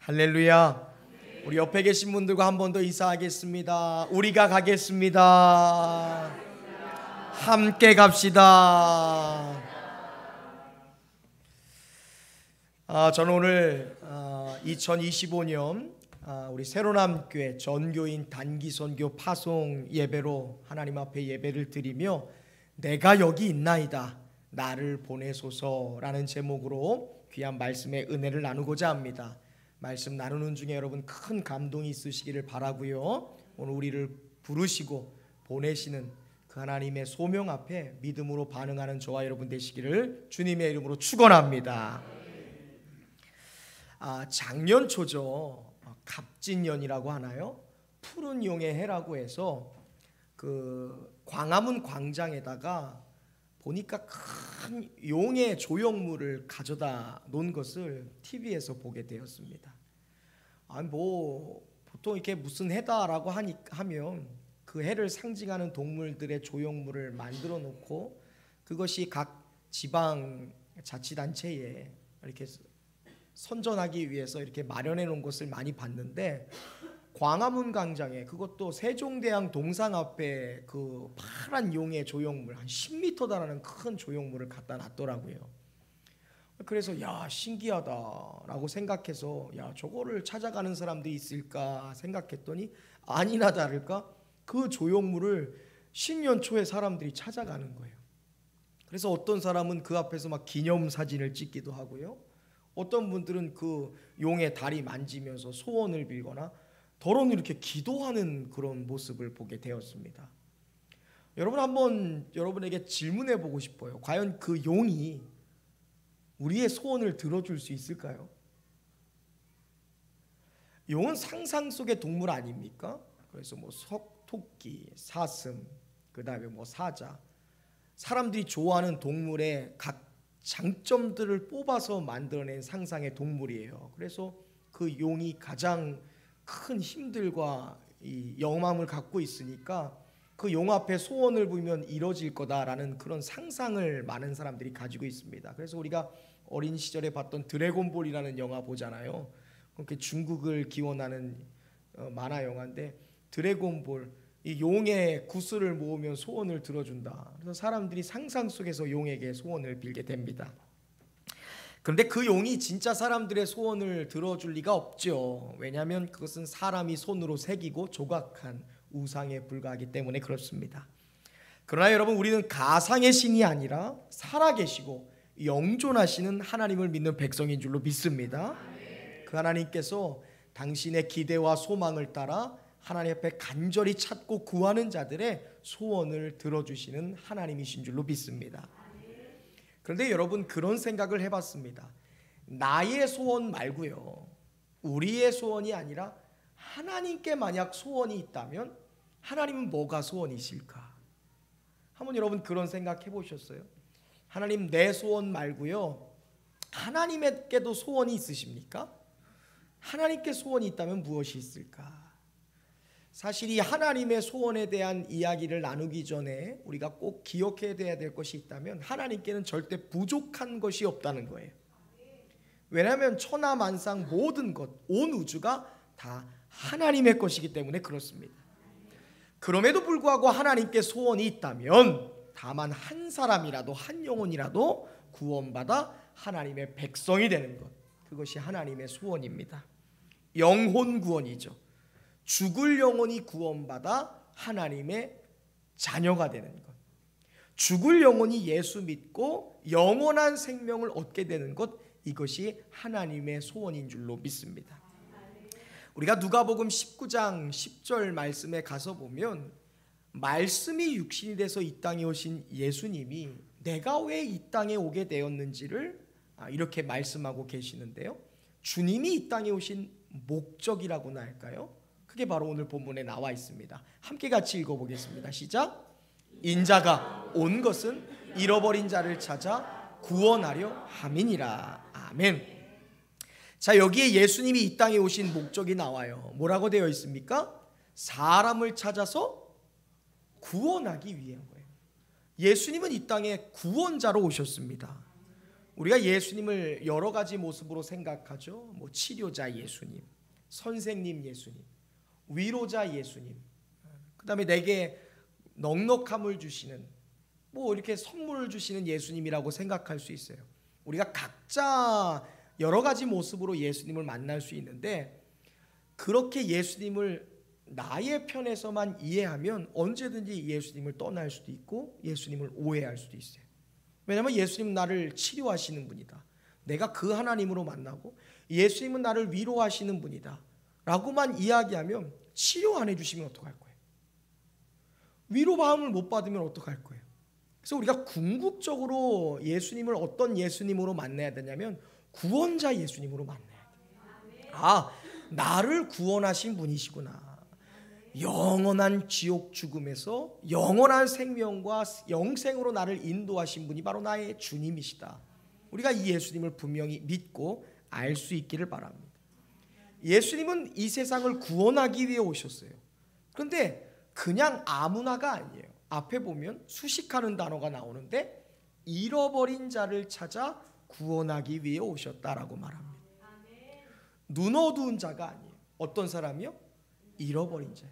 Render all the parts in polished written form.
할렐루야. 우리 옆에 계신 분들과 한 번 더 인사하겠습니다. 우리가 가겠습니다. 함께 갑시다. 저는 오늘 2025년 우리 새로남교회 전교인 단기 선교 파송 예배로 하나님 앞에 예배를 드리며 내가 여기 있나이다 나를 보내소서라는 제목으로 귀한 말씀의 은혜를 나누고자 합니다. 말씀 나누는 중에 여러분 큰 감동이 있으시기를 바라고요. 오늘 우리를 부르시고 보내시는 그 하나님의 소명 앞에 믿음으로 반응하는 저와 여러분 되시기를 주님의 이름으로 축원합니다. 작년 초죠. 갑진년이라고 하나요? 푸른 용의 해라고 해서 그 광화문 광장에다가 보니까 큰 용의 조형물을 가져다 놓은 것을 TV에서 보게 되었습니다. 보통 이렇게 무슨 해다라고 하면 그 해를 상징하는 동물들의 조형물을 만들어 놓고 그것이 각 지방 자치단체에 이렇게 선전하기 위해서 이렇게 마련해 놓은 것을 많이 봤는데, 광화문 광장에 그것도 세종대왕 동상 앞에 그 파란 용의 조형물 한 10m 달하는 큰 조형물을 갖다 놨더라고요. 그래서 야 신기하다라고 생각해서 저거를 찾아가는 사람들이 있을까 생각했더니 아니나 다를까 그 조형물을 신년 초에 사람들이 찾아가는 거예요. 그래서 어떤 사람은 그 앞에서 막 기념사진을 찍기도 하고요, 어떤 분들은 그 용의 다리 만지면서 소원을 빌거나 더러운 이렇게 기도하는 그런 모습을 보게 되었습니다. 여러분, 한번 여러분에게 질문해 보고 싶어요. 과연 그 용이 우리의 소원을 들어줄 수 있을까요? 용은 상상 속의 동물 아닙니까? 그래서 토끼, 사슴, 그 다음에 사자, 사람들이 좋아하는 동물의 각 장점들을 뽑아서 만들어낸 상상의 동물이에요. 그래서 그 용이 가장 큰 힘들과 이 영함을 갖고 있으니까 그 용 앞에 소원을 빌면 이루어질 거다라는 그런 상상을 많은 사람들이 가지고 있습니다. 그래서 우리가 어린 시절에 봤던 드래곤볼이라는 영화 보잖아요. 그렇게 중국을 기원하는 만화 영화인데, 드래곤볼, 이 용의 구슬을 모으면 소원을 들어준다. 그래서 사람들이 상상 속에서 용에게 소원을 빌게 됩니다. 그런데 그 용이 진짜 사람들의 소원을 들어줄 리가 없죠. 왜냐하면 그것은 사람이 손으로 새기고 조각한 우상에 불과하기 때문에 그렇습니다. 그러나 여러분, 우리는 가상의 신이 아니라 살아계시고 영존하시는 하나님을 믿는 백성인 줄로 믿습니다. 그 하나님께서 당신의 기대와 소망을 따라 하나님 앞에 간절히 찾고 구하는 자들의 소원을 들어주시는 하나님이신 줄로 믿습니다. 그런데 여러분, 그런 생각을 해봤습니다. 나의 소원 말고요, 우리의 소원이 아니라 하나님께 만약 소원이 있다면 하나님은 뭐가 소원이실까? 한번 여러분 그런 생각 해보셨어요? 하나님, 내 소원 말고요 하나님에게도 소원이 있으십니까? 하나님께 소원이 있다면 무엇이 있을까? 사실 이 하나님의 소원에 대한 이야기를 나누기 전에 우리가 꼭 기억해야 될 것이 있다면 하나님께는 절대 부족한 것이 없다는 거예요. 왜냐하면 천하만상 모든 것, 온 우주가 다 하나님의 것이기 때문에 그렇습니다. 그럼에도 불구하고 하나님께 소원이 있다면 다만 한 사람이라도, 한 영혼이라도 구원받아 하나님의 백성이 되는 것, 그것이 하나님의 소원입니다. 영혼 구원이죠. 죽을 영혼이 구원받아 하나님의 자녀가 되는 것, 죽을 영혼이 예수 믿고 영원한 생명을 얻게 되는 것, 이것이 하나님의 소원인 줄로 믿습니다. 우리가 누가복음 19장 10절 말씀에 가서 보면 말씀이 육신이 돼서 이 땅에 오신 예수님이 내가 왜 이 땅에 오게 되었는지를 이렇게 말씀하고 계시는데요, 주님이 이 땅에 오신 목적이라고나 할까요? 그게 바로 오늘 본문에 나와 있습니다. 함께 같이 읽어보겠습니다. 시작. 인자가 온 것은 잃어버린 자를 찾아 구원하려 함이니라. 아멘. 자, 여기에 예수님이 이 땅에 오신 목적이 나와요. 뭐라고 되어 있습니까? 사람을 찾아서 구원하기 위한 거예요. 예수님은 이 땅에 구원자로 오셨습니다. 우리가 예수님을 여러 가지 모습으로 생각하죠. 뭐 치료자 예수님, 선생님 예수님, 위로자 예수님, 그다음에 내게 넉넉함을 주시는 뭐 이렇게 선물을 주시는 예수님이라고 생각할 수 있어요. 우리가 각자 여러 가지 모습으로 예수님을 만날 수 있는데, 그렇게 예수님을 나의 편에서만 이해하면 언제든지 예수님을 떠날 수도 있고 예수님을 오해할 수도 있어요. 왜냐하면 예수님은 나를 치료하시는 분이다, 내가 그 하나님으로 만나고 예수님은 나를 위로하시는 분이다 라고만 이야기하면 치료 안 해주시면 어떡할 거예요? 위로마음을 못 받으면 어떡할 거예요? 그래서 우리가 궁극적으로 예수님을 어떤 예수님으로 만나야 되냐면 구원자 예수님으로 만나야 돼요. 아, 나를 구원하신 분이시구나. 영원한 지옥 죽음에서 영원한 생명과 영생으로 나를 인도하신 분이 바로 나의 주님이시다. 우리가 이 예수님을 분명히 믿고 알 수 있기를 바랍니다. 예수님은 이 세상을 구원하기 위해 오셨어요. 그런데 그냥 아무나가 아니에요. 앞에 보면 수식하는 단어가 나오는데 잃어버린 자를 찾아 구원하기 위해 오셨다라고 말합니다. 눈 어두운 자가 아니에요. 어떤 사람이요? 잃어버린 자.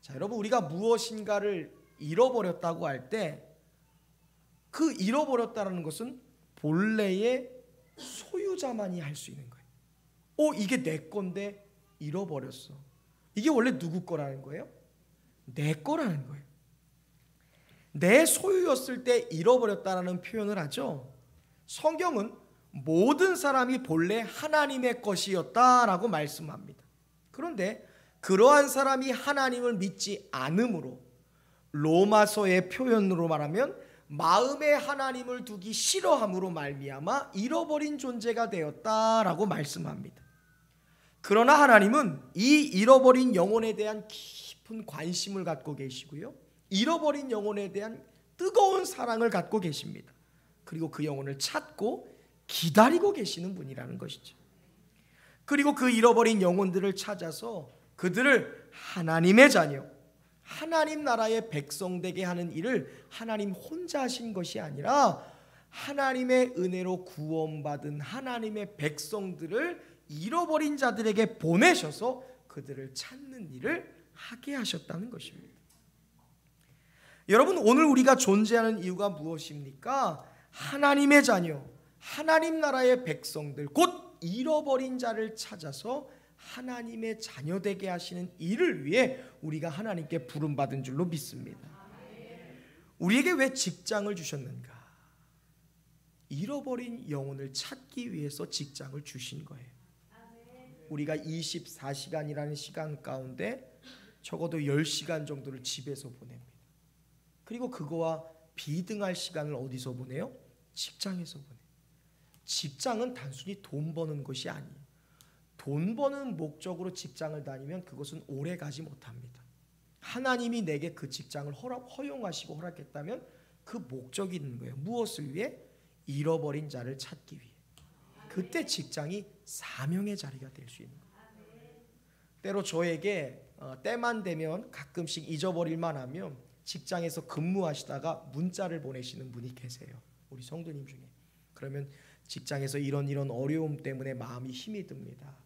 자, 여러분, 우리가 무엇인가를 잃어버렸다고 할 때 그 잃어버렸다는 것은 본래의 소유자만이 할 수 있는 거예요. 이게 내 건데 잃어버렸어. 이게 원래 누구 거라는 거예요? 내 거라는 거예요. 내 소유였을 때 잃어버렸다라는 표현을 하죠. 성경은 모든 사람이 본래 하나님의 것이었다라고 말씀합니다. 그런데 그러한 사람이 하나님을 믿지 않음으로, 로마서의 표현으로 말하면 마음에 하나님을 두기 싫어함으로 말미암아 잃어버린 존재가 되었다라고 말씀합니다. 그러나 하나님은 이 잃어버린 영혼에 대한 깊은 관심을 갖고 계시고요, 잃어버린 영혼에 대한 뜨거운 사랑을 갖고 계십니다. 그리고 그 영혼을 찾고 기다리고 계시는 분이라는 것이죠. 그리고 그 잃어버린 영혼들을 찾아서 그들을 하나님의 자녀, 하나님 나라의 백성 되게 하는 일을 하나님 혼자 하신 것이 아니라 하나님의 은혜로 구원받은 하나님의 백성들을 잃어버린 자들에게 보내셔서 그들을 찾는 일을 하게 하셨다는 것입니다. 여러분, 오늘 우리가 존재하는 이유가 무엇입니까? 하나님의 자녀, 하나님 나라의 백성들, 곧 잃어버린 자를 찾아서 하나님의 자녀 되게 하시는 일을 위해 우리가 하나님께 부름받은 줄로 믿습니다. 우리에게 왜 직장을 주셨는가? 잃어버린 영혼을 찾기 위해서 직장을 주신 거예요. 우리가 24시간이라는 시간 가운데 적어도 10시간 정도를 집에서 보냅니다. 그리고 그거와 비등할 시간을 어디서 보내요? 직장에서 보내요. 직장은 단순히 돈 버는 것이 아니에요. 돈 버는 목적으로 직장을 다니면 그것은 오래 가지 못합니다. 하나님이 내게 그 직장을 허용하시고 허락했다면 그 목적이 있는 거예요. 무엇을 위해? 잃어버린 자를 찾기 위해. 그때 직장이 사명의 자리가 될 수 있는 거예요. 때로 저에게 때만 되면 가끔씩 잊어버릴만 하면 직장에서 근무하시다가 문자를 보내시는 분이 계세요. 우리 성도님 중에. 그러면 직장에서 이런 어려움 때문에 마음이 힘이 듭니다.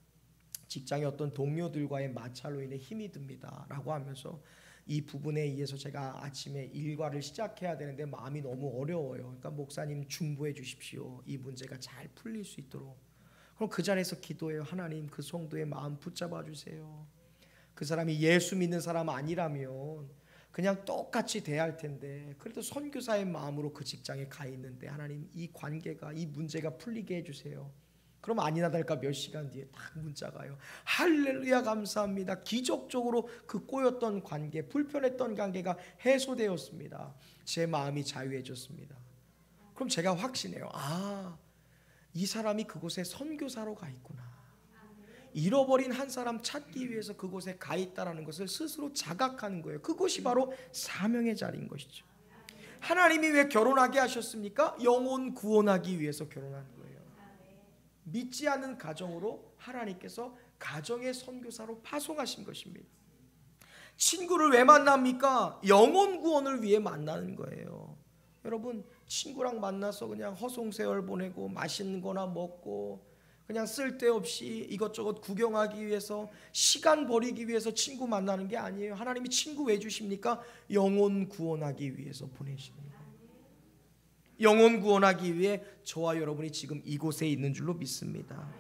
직장의 어떤 동료들과의 마찰로 인해 힘이 듭니다 라고 하면서 이 부분에 의해서 제가 아침에 일과를 시작해야 되는데 마음이 너무 어려워요. 그러니까 목사님 중보해 주십시오. 이 문제가 잘 풀릴 수 있도록. 그럼 그 자리에서 기도해요. 하나님, 그 성도의 마음 붙잡아 주세요. 그 사람이 예수 믿는 사람 아니라면 그냥 똑같이 대할 텐데 그래도 선교사의 마음으로 그 직장에 가 있는데 하나님, 이 관계가, 이 문제가 풀리게 해주세요. 그럼 아니나 다를까 몇 시간 뒤에 딱 문자가 와요. 할렐루야, 감사합니다. 기적적으로 그 꼬였던 관계, 불편했던 관계가 해소되었습니다. 제 마음이 자유해졌습니다. 그럼 제가 확신해요. 이 사람이 그곳에 선교사로 가 있구나. 잃어버린 한 사람 찾기 위해서 그곳에 가 있다는 것을 스스로 자각하는 거예요. 그것이 바로 사명의 자리인 것이죠. 하나님이 왜 결혼하게 하셨습니까? 영혼 구원하기 위해서 결혼하는 거예요. 믿지 않는 가정으로 하나님께서 가정의 선교사로 파송하신 것입니다. 친구를 왜 만납니까? 영혼 구원을 위해 만나는 거예요. 여러분, 친구랑 만나서 그냥 허송세월 보내고 맛있는 거나 먹고 그냥 쓸데없이 이것저것 구경하기 위해서 시간 버리기 위해서 친구 만나는 게 아니에요. 하나님이 친구 왜 주십니까? 영혼 구원하기 위해서 보내십니다. 영혼 구원하기 위해 저와 여러분이 지금 이곳에 있는 줄로 믿습니다.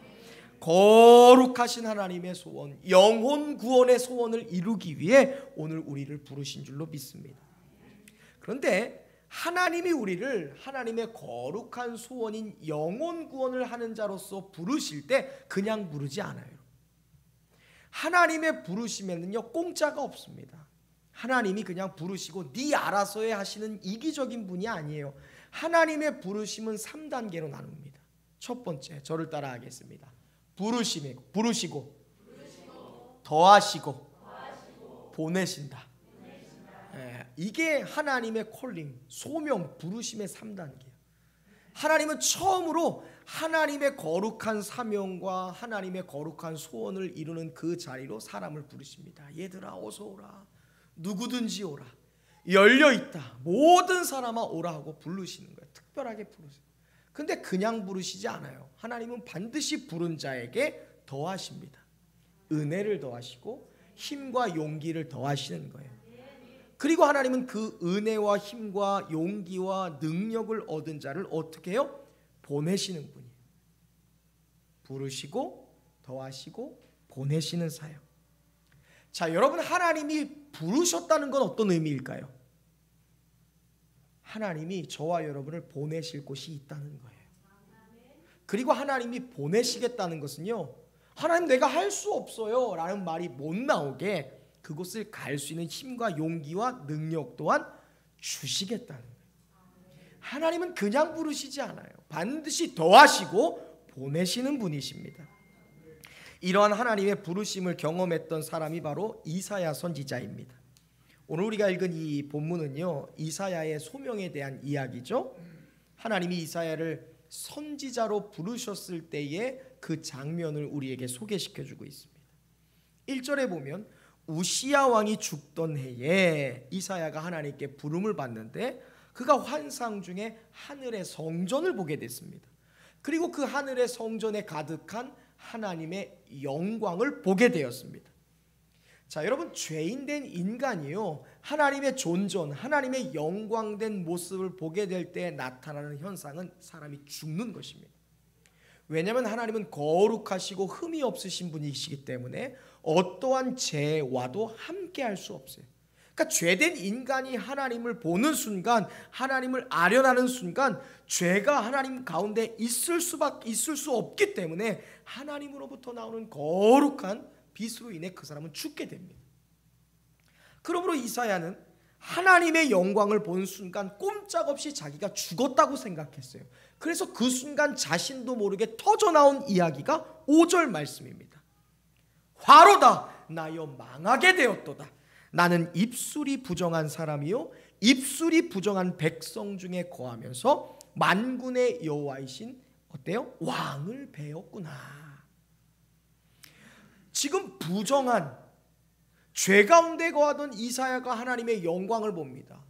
거룩하신 하나님의 소원, 영혼 구원의 소원을 이루기 위해 오늘 우리를 부르신 줄로 믿습니다. 그런데 하나님이 우리를 하나님의 거룩한 소원인 영혼 구원을 하는 자로서 부르실 때 그냥 부르지 않아요. 하나님의 부르심에는요 공짜가 없습니다. 하나님이 그냥 부르시고 네 알아서 해 하시는 이기적인 분이 아니에요. 하나님의 부르심은 3단계로 나눕니다. 첫 번째, 저를 따라 하겠습니다. 부르시고 더하시고 보내신다. 이게 하나님의 콜링, 소명, 부르심의 3단계예요. 하나님은 처음으로 하나님의 거룩한 사명과 하나님의 거룩한 소원을 이루는 그 자리로 사람을 부르십니다. 얘들아 어서 오라, 누구든지 오라, 열려있다, 모든 사람아 오라 하고 부르시는 거예요. 특별하게 부르세요. 근데 그냥 부르시지 않아요. 하나님은 반드시 부른 자에게 더하십니다. 은혜를 더하시고 힘과 용기를 더하시는 거예요. 그리고 하나님은 그 은혜와 힘과 용기와 능력을 얻은 자를 어떻게 해요? 보내시는 분이에요. 부르시고 더하시고 보내시는 사역. 자, 여러분, 하나님이 부르셨다는 건 어떤 의미일까요? 하나님이 저와 여러분을 보내실 곳이 있다는 거예요. 그리고 하나님이 보내시겠다는 것은요, 하나님 내가 할 수 없어요 라는 말이 못 나오게 그곳을 갈 수 있는 힘과 용기와 능력 또한 주시겠다는 거예요. 하나님은 그냥 부르시지 않아요. 반드시 더하시고 보내시는 분이십니다. 이러한 하나님의 부르심을 경험했던 사람이 바로 이사야 선지자입니다. 오늘 우리가 읽은 이 본문은요, 이사야의 소명에 대한 이야기죠. 하나님이 이사야를 선지자로 부르셨을 때의 그 장면을 우리에게 소개시켜주고 있습니다. 1절에 보면 우시야 왕이 죽던 해에 이사야가 하나님께 부름을 받는데 그가 환상 중에 하늘의 성전을 보게 됐습니다. 그리고 그 하늘의 성전에 가득한 하나님의 영광을 보게 되었습니다. 자, 여러분, 죄인된 인간이요, 하나님의 존전, 하나님의 영광된 모습을 보게 될 때 나타나는 현상은 사람이 죽는 것입니다. 왜냐하면 하나님은 거룩하시고 흠이 없으신 분이시기 때문에 어떠한 죄와도 함께 할 수 없어요. 그러니까 죄된 인간이 하나님을 보는 순간, 하나님을 아련하는 순간 죄가 하나님 가운데 있을 수 없기 때문에 하나님으로부터 나오는 거룩한 빛으로 인해 그 사람은 죽게 됩니다. 그러므로 이사야는 하나님의 영광을 본 순간 꼼짝없이 자기가 죽었다고 생각했어요. 그래서 그 순간 자신도 모르게 터져나온 이야기가 5절 말씀입니다. 화로다, 나여 망하게 되었도다. 나는 입술이 부정한 사람이요 입술이 부정한 백성 중에 거하면서 만군의 여호와이신 어때요? 왕을 배웠구나. 지금 부정한 죄 가운데 거하던 이사야가 하나님의 영광을 봅니다.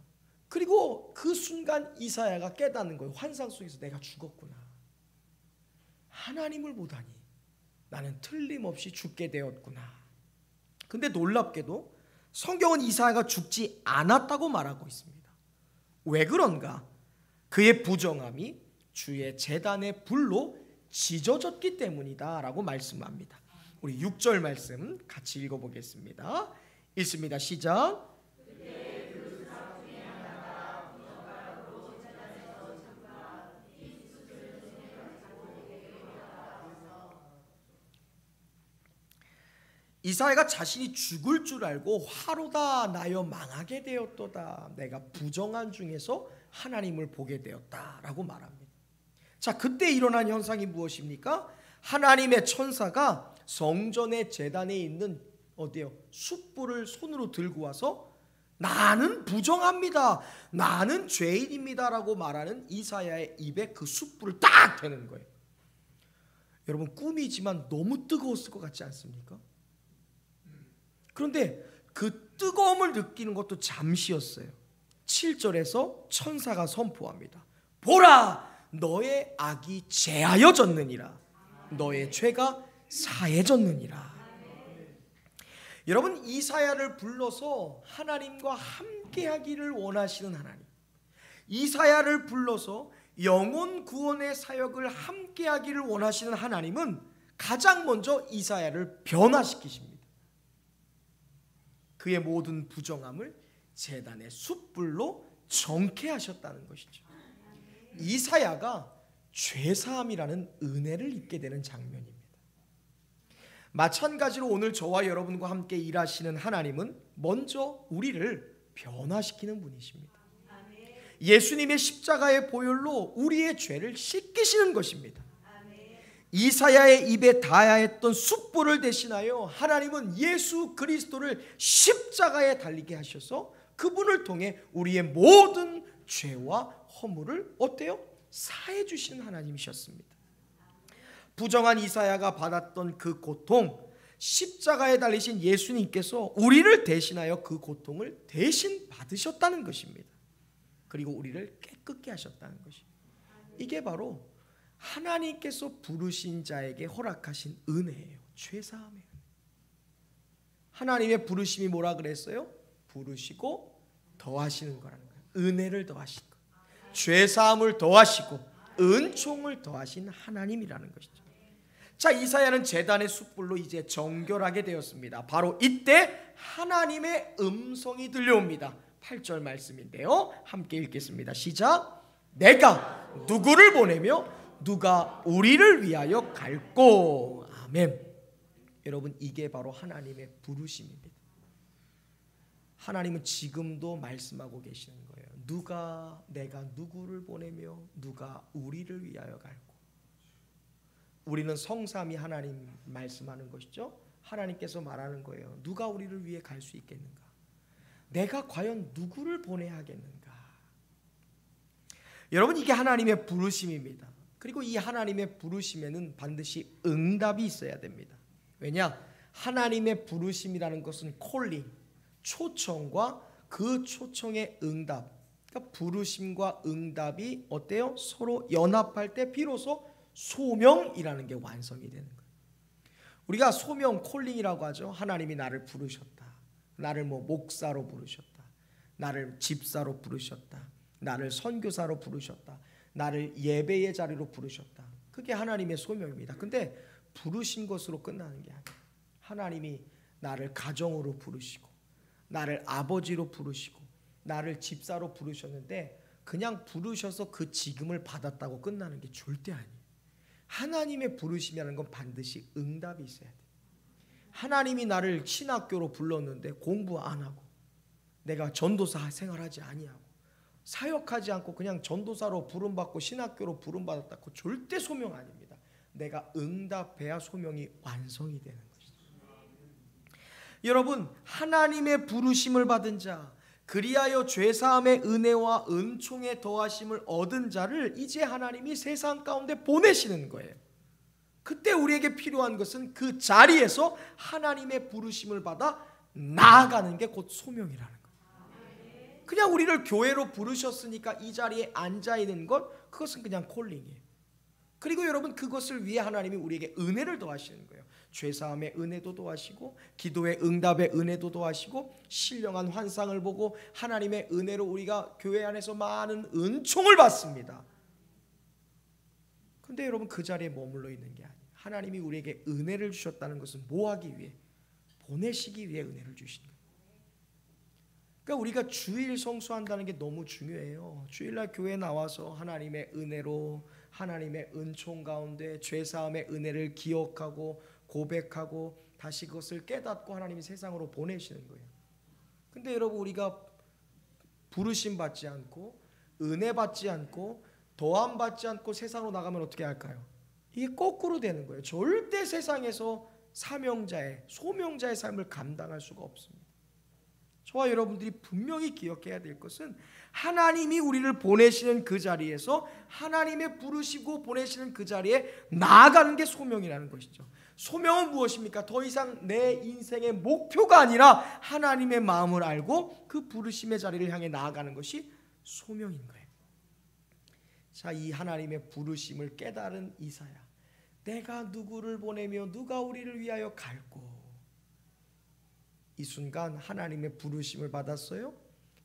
그리고 그 순간 이사야가 깨닫는 거예요. 환상 속에서 내가 죽었구나. 하나님을 보다니 나는 틀림없이 죽게 되었구나. 근데 놀랍게도 성경은 이사야가 죽지 않았다고 말하고 있습니다. 왜 그런가? 그의 부정함이 주의 제단의 불로 지져졌기 때문이다 라고 말씀합니다. 우리 6절 말씀 같이 읽어보겠습니다. 읽습니다. 시작. 이사야가 자신이 죽을 줄 알고 화로다 나여 망하게 되었도다. 내가 부정한 중에서 하나님을 보게 되었다라고 말합니다. 자, 그때 일어난 현상이 무엇입니까? 하나님의 천사가 성전의 제단에 있는 어디요? 숯불을 손으로 들고 와서 나는 부정합니다, 나는 죄인입니다라고 말하는 이사야의 입에 그 숯불을 딱 대는 거예요. 여러분, 꿈이지만 너무 뜨거웠을 것 같지 않습니까? 그런데 그 뜨거움을 느끼는 것도 잠시였어요. 7절에서 천사가 선포합니다. 보라, 너의 악이 제하여졌느니라. 너의 죄가 사해졌느니라. 여러분, 이사야를 불러서 하나님과 함께하기를 원하시는 하나님, 이사야를 불러서 영혼 구원의 사역을 함께하기를 원하시는 하나님은 가장 먼저 이사야를 변화시키십니다. 그의 모든 부정함을 제단의 숯불로 정케하셨다는 것이죠. 이사야가 죄사함이라는 은혜를 입게 되는 장면입니다. 마찬가지로 오늘 저와 여러분과 함께 일하시는 하나님은 먼저 우리를 변화시키는 분이십니다. 예수님의 십자가의 보혈로 우리의 죄를 씻기시는 것입니다. 이사야의 입에 닿아야 했던 숯불을 대신하여 하나님은 예수 그리스도를 십자가에 달리게 하셔서 그분을 통해 우리의 모든 죄와 허물을 어때요? 사해 주시는 하나님이셨습니다. 부정한 이사야가 받았던 그 고통, 십자가에 달리신 예수님께서 우리를 대신하여 그 고통을 대신 받으셨다는 것입니다. 그리고 우리를 깨끗게 하셨다는 것입니다. 이게 바로 하나님께서 부르신 자에게 허락하신 은혜예요. 죄사함의 은혜. 하나님의 부르심이 뭐라 그랬어요? 부르시고 더하시는 거라는 거예요. 은혜를 더하신 거. 죄사함을 더하시고 은총을 더하신 하나님이라는 것이죠. 자, 이사야는 제단의 숯불로 이제 정결하게 되었습니다. 바로 이때 하나님의 음성이 들려옵니다. 8절 말씀인데요, 함께 읽겠습니다. 시작. 내가 누구를 보내며 누가 우리를 위하여 갈꼬. 아멘. 여러분, 이게 바로 하나님의 부르심입니다. 하나님은 지금도 말씀하고 계시는 거예요. 내가 누구를 보내며 누가 우리를 위하여 갈꼬. 우리는 성삼위 하나님 말씀하는 것이죠. 하나님께서 말하는 거예요. 누가 우리를 위해 갈 수 있겠는가? 내가 과연 누구를 보내야 하겠는가? 여러분, 이게 하나님의 부르심입니다. 그리고 이 하나님의 부르심에는 반드시 응답이 있어야 됩니다. 왜냐? 하나님의 부르심이라는 것은 콜링, 초청과 그 초청의 응답, 그러니까 부르심과 응답이 어때요? 서로 연합할 때 비로소 소명이라는 게 완성이 되는 거예요. 우리가 소명, 콜링이라고 하죠. 하나님이 나를 부르셨다. 나를 목사로 부르셨다. 나를 집사로 부르셨다. 나를 선교사로 부르셨다. 나를 예배의 자리로 부르셨다. 그게 하나님의 소명입니다. 근데 부르신 것으로 끝나는 게 아니에요. 하나님이 나를 가정으로 부르시고 나를 아버지로 부르시고 나를 집사로 부르셨는데 그냥 부르셔서 그 직임을 받았다고 끝나는 게 절대 아니에요. 하나님의 부르심이라는 건 반드시 응답이 있어야 돼요. 하나님이 나를 신학교로 불렀는데 공부 안 하고 내가 전도사 생활하지 아니하고 사역하지 않고 그냥 전도사로 부름받고 신학교로 부름받았다고 절대 소명 아닙니다. 내가 응답해야 소명이 완성이 되는 것이죠. 여러분, 하나님의 부르심을 받은 자, 그리하여 죄사함의 은혜와 은총의 더하심을 얻은 자를 이제 하나님이 세상 가운데 보내시는 거예요. 그때 우리에게 필요한 것은 그 자리에서 하나님의 부르심을 받아 나아가는 게 곧 소명이라는 거예요. 그냥 우리를 교회로 부르셨으니까 이 자리에 앉아있는 것, 그것은 그냥 콜링이에요. 그리고 여러분, 그것을 위해 하나님이 우리에게 은혜를 더하시는 거예요. 죄사함의 은혜도 더하시고 기도의 응답의 은혜도 더하시고 신령한 환상을 보고 하나님의 은혜로 우리가 교회 안에서 많은 은총을 받습니다. 근데 여러분, 그 자리에 머물러 있는 게 아니에요. 하나님이 우리에게 은혜를 주셨다는 것은 뭐 하기 위해? 보내시기 위해 은혜를 주신 거예요. 그러니까 우리가 주일 성수한다는 게 너무 중요해요. 주일날 교회에 나와서 하나님의 은혜로 하나님의 은총 가운데 죄사함의 은혜를 기억하고 고백하고 다시 그것을 깨닫고 하나님이 세상으로 보내시는 거예요. 근데 여러분, 우리가 부르심 받지 않고 은혜 받지 않고 도함 받지 않고 세상으로 나가면 어떻게 할까요? 이게 거꾸로 되는 거예요. 절대 세상에서 사명자의 소명자의 삶을 감당할 수가 없습니다. 저와 여러분들이 분명히 기억해야 될 것은 하나님이 우리를 보내시는 그 자리에서 하나님의 부르시고 보내시는 그 자리에 나아가는 게 소명이라는 것이죠. 소명은 무엇입니까? 더 이상 내 인생의 목표가 아니라 하나님의 마음을 알고 그 부르심의 자리를 향해 나아가는 것이 소명인 거예요. 자, 이 하나님의 부르심을 깨달은 이사야, 내가 누구를 보내며 누가 우리를 위하여 갈꼬. 이 순간 하나님의 부르심을 받았어요.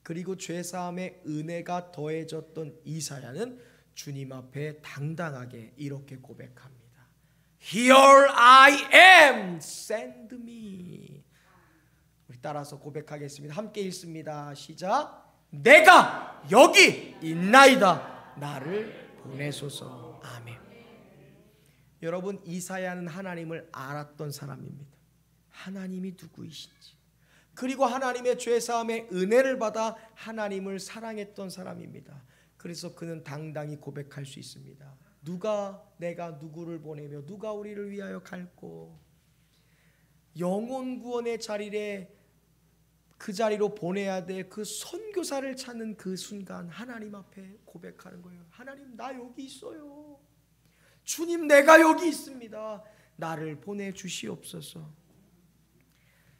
그리고 죄사함의 은혜가 더해졌던 이사야는 주님 앞에 당당하게 이렇게 고백합니다. Here I am, send me. 우리 따라서 고백하겠습니다. 함께 읽습니다. 시작. 내가 여기 있나이다, 나를 보내소서. 아멘. 여러분, 이사야는 하나님을 알았던 사람입니다. 하나님이 누구이신지, 그리고 하나님의 죄사함의 은혜를 받아 하나님을 사랑했던 사람입니다. 그래서 그는 당당히 고백할 수 있습니다. 내가 누구를 보내며 누가 우리를 위하여 갈꼬. 영혼 구원의 자리에 그 자리로 보내야 될 그 선교사를 찾는 그 순간 하나님 앞에 고백하는 거예요. 하나님, 나 여기 있어요. 주님, 내가 여기 있습니다. 나를 보내주시옵소서.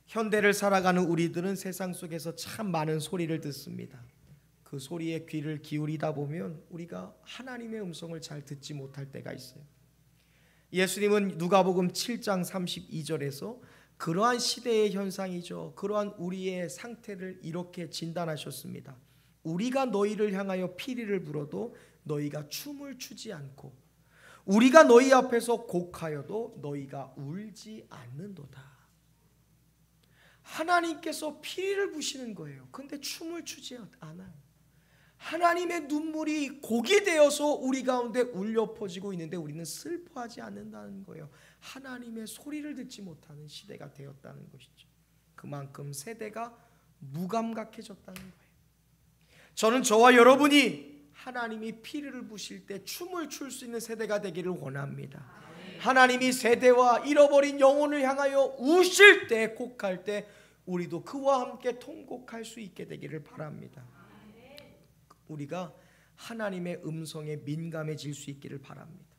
현대를 살아가는 우리들은 세상 속에서 참 많은 소리를 듣습니다. 그 소리에 귀를 기울이다 보면 우리가 하나님의 음성을 잘 듣지 못할 때가 있어요. 예수님은 누가복음 7장 32절에서 그러한 시대의 현상이죠, 그러한 우리의 상태를 이렇게 진단하셨습니다. 우리가 너희를 향하여 피리를 불어도 너희가 춤을 추지 않고, 우리가 너희 앞에서 곡하여도 너희가 울지 않는도다. 하나님께서 피리를 부시는 거예요. 근데 춤을 추지 않아요. 하나님의 눈물이 곡이 되어서 우리 가운데 울려 퍼지고 있는데 우리는 슬퍼하지 않는다는 거예요. 하나님의 소리를 듣지 못하는 시대가 되었다는 것이죠. 그만큼 세대가 무감각해졌다는 거예요. 저는 저와 여러분이 하나님이 피리를 부실 때 춤을 출 수 있는 세대가 되기를 원합니다. 하나님이 세대와 잃어버린 영혼을 향하여 우실 때, 곡할 때 우리도 그와 함께 통곡할 수 있게 되기를 바랍니다. 우리가 하나님의 음성에 민감해질 수 있기를 바랍니다.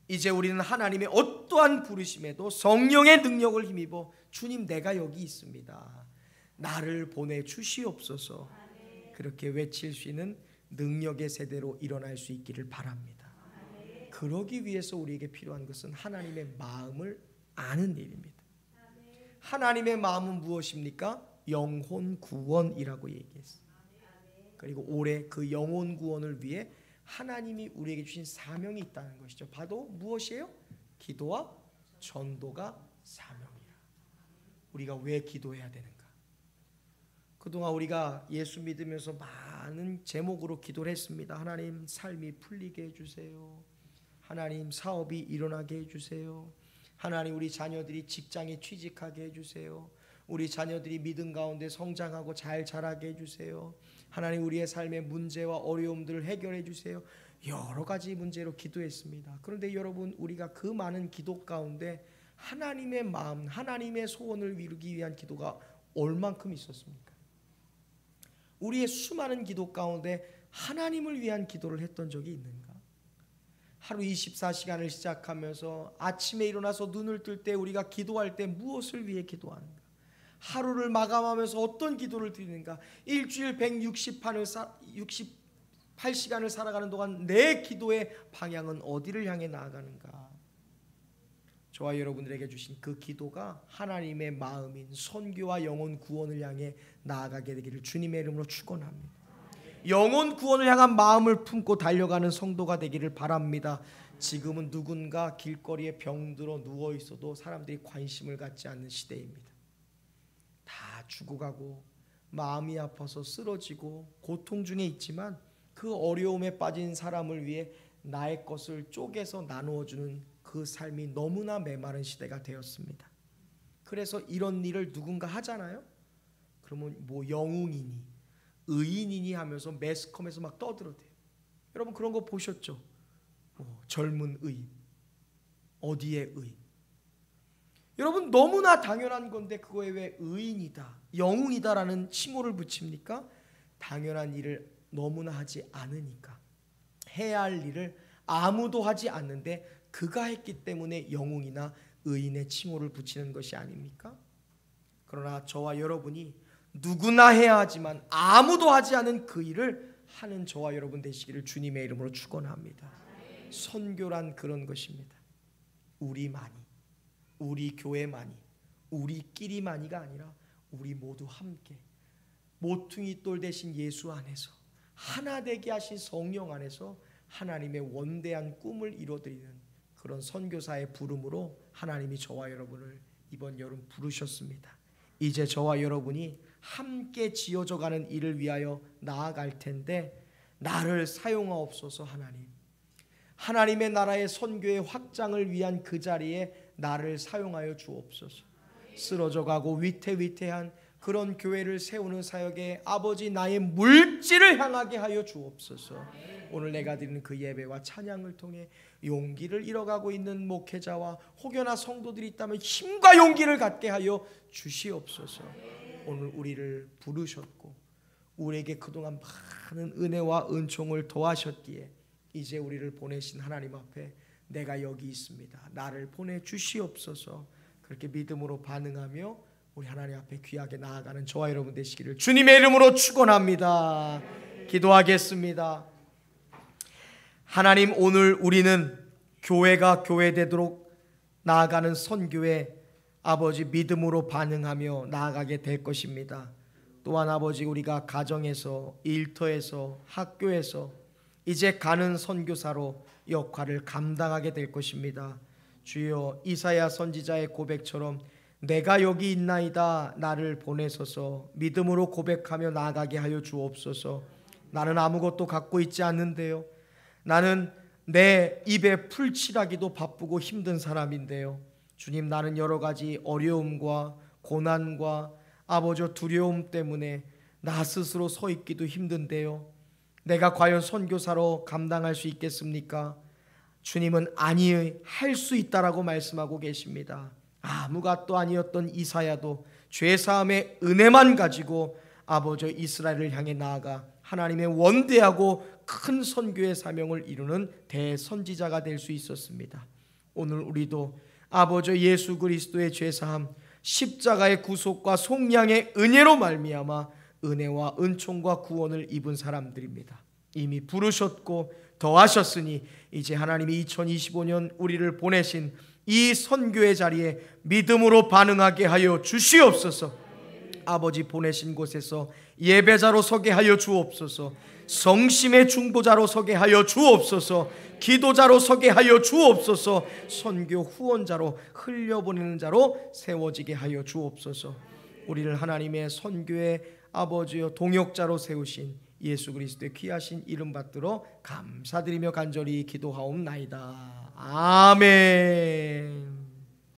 이제 우리는 하나님의 어떠한 부르심에도 성령의 능력을 힘입어 주님, 내가 여기 있습니다, 나를 보내주시옵소서, 그렇게 외칠 수 있는 능력의 세대로 일어날 수 있기를 바랍니다. 그러기 위해서 우리에게 필요한 것은 하나님의 마음을 아는 일입니다. 하나님의 마음은 무엇입니까? 영혼 구원이라고 얘기했어요. 그리고 올해 그 영혼 구원을 위해 하나님이 우리에게 주신 사명이 있다는 것이죠. 바로 무엇이에요? 기도와 전도가 사명이라. 우리가 왜 기도해야 되는가? 그동안 우리가 예수 믿으면서 많은 제목으로 기도를 했습니다. 하나님, 삶이 풀리게 해주세요. 하나님, 사업이 일어나게 해주세요. 하나님, 우리 자녀들이 직장에 취직하게 해주세요. 우리 자녀들이 믿음 가운데 성장하고 잘 자라게 해주세요. 하나님, 우리의 삶의 문제와 어려움들을 해결해 주세요. 여러 가지 문제로 기도했습니다. 그런데 여러분, 우리가 그 많은 기도 가운데 하나님의 마음, 하나님의 소원을 이루기 위한 기도가 얼만큼 있었습니까? 우리의 수많은 기도 가운데 하나님을 위한 기도를 했던 적이 있는가? 하루 24시간을 시작하면서 아침에 일어나서 눈을 뜰 때 우리가 기도할 때 무엇을 위해 기도하는가? 하루를 마감하면서 어떤 기도를 드리는가? 일주일 168시간을 살아가는 동안 내 기도의 방향은 어디를 향해 나아가는가? 저와 여러분들에게 주신 그 기도가 하나님의 마음인 선교와 영혼 구원을 향해 나아가게 되기를 주님의 이름으로 축원합니다. 영혼 구원을 향한 마음을 품고 달려가는 성도가 되기를 바랍니다. 지금은 누군가 길거리에 병들어 누워 있어도 사람들이 관심을 갖지 않는 시대입니다. 다 죽어가고 마음이 아파서 쓰러지고 고통 중에 있지만 그 어려움에 빠진 사람을 위해 나의 것을 쪼개서 나누어주는 그 삶이 너무나 메마른 시대가 되었습니다. 그래서 이런 일을 누군가 하잖아요. 그러면 뭐 영웅이니 의인이니 하면서 매스컴에서 막 떠들어대요. 여러분, 그런 거 보셨죠? 젊은 의인, 어디에 의인. 여러분, 너무나 당연한 건데 그거에 왜 의인이다, 영웅이다라는 칭호를 붙입니까? 당연한 일을 너무나 하지 않으니까. 해야 할 일을 아무도 하지 않는데 그가 했기 때문에 영웅이나 의인의 칭호를 붙이는 것이 아닙니까? 그러나 저와 여러분이 누구나 해야 하지만 아무도 하지 않은 그 일을 하는 저와 여러분 되시기를 주님의 이름으로 축원합니다. 선교란 그런 것입니다. 우리만이, 우리 교회만이, 우리끼리만이가 아니라 우리 모두 함께 모퉁이 돌 대신 예수 안에서 하나 되게 하신 성령 안에서 하나님의 원대한 꿈을 이루어드리는 그런 선교사의 부름으로 하나님이 저와 여러분을 이번 여름 부르셨습니다. 이제 저와 여러분이 함께 지어져가는 일을 위하여 나아갈 텐데 나를 사용하옵소서. 하나님의 나라의 선교의 확장을 위한 그 자리에 나를 사용하여 주옵소서. 쓰러져가고 위태위태한 그런 교회를 세우는 사역에 아버지 나의 물질을 향하게 하여 주옵소서. 오늘 내가 드리는 그 예배와 찬양을 통해 용기를 잃어가고 있는 목회자와 혹여나 성도들이 있다면 힘과 용기를 갖게 하여 주시옵소서. 오늘 우리를 부르셨고 우리에게 그동안 많은 은혜와 은총을 더하셨기에 이제 우리를 보내신 하나님 앞에 내가 여기 있습니다, 나를 보내주시옵소서. 그렇게 믿음으로 반응하며 우리 하나님 앞에 귀하게 나아가는 저와 여러분 되시기를 주님의 이름으로 축원합니다. 기도하겠습니다. 하나님, 오늘 우리는 교회가 교회되도록 나아가는 선교에 아버지 믿음으로 반응하며 나아가게 될 것입니다. 또한 아버지 우리가 가정에서, 일터에서, 학교에서 이제 가는 선교사로 역할을 감당하게 될 것입니다. 주여, 이사야 선지자의 고백처럼 내가 여기 있나이다, 나를 보내소서. 믿음으로 고백하며 나아가게 하여 주옵소서. 나는 아무것도 갖고 있지 않는데요, 나는 내 입에 풀칠하기도 바쁘고 힘든 사람인데요, 주님, 나는 여러 가지 어려움과 고난과 아버지 두려움 때문에 나 스스로 서 있기도 힘든데요, 내가 과연 선교사로 감당할 수 있겠습니까? 주님은 아니, 할 수 있다라고 말씀하고 계십니다. 아무것도 아니었던 이사야도 죄사함의 은혜만 가지고 아버지 이스라엘을 향해 나아가 하나님의 원대하고 큰 선교의 사명을 이루는 대선지자가 될 수 있었습니다. 오늘 우리도 아버지 예수 그리스도의 죄사함, 십자가의 구속과 속량의 은혜로 말미암아 은혜와 은총과 구원을 입은 사람들입니다. 이미 부르셨고 더하셨으니 이제 하나님이 2025년 우리를 보내신 이 선교의 자리에 믿음으로 반응하게 하여 주시옵소서. 아버지, 보내신 곳에서 예배자로 서게 하여 주옵소서. 성심의 중보자로 서게 하여 주옵소서. 기도자로 서게 하여 주옵소서. 선교 후원자로, 흘려보내는 자로 세워지게 하여 주옵소서. 우리를 하나님의 선교의 아버지여 동역자로 세우신 예수 그리스도의 귀하신 이름 받들어 감사드리며 간절히 기도하옵나이다. 아멘.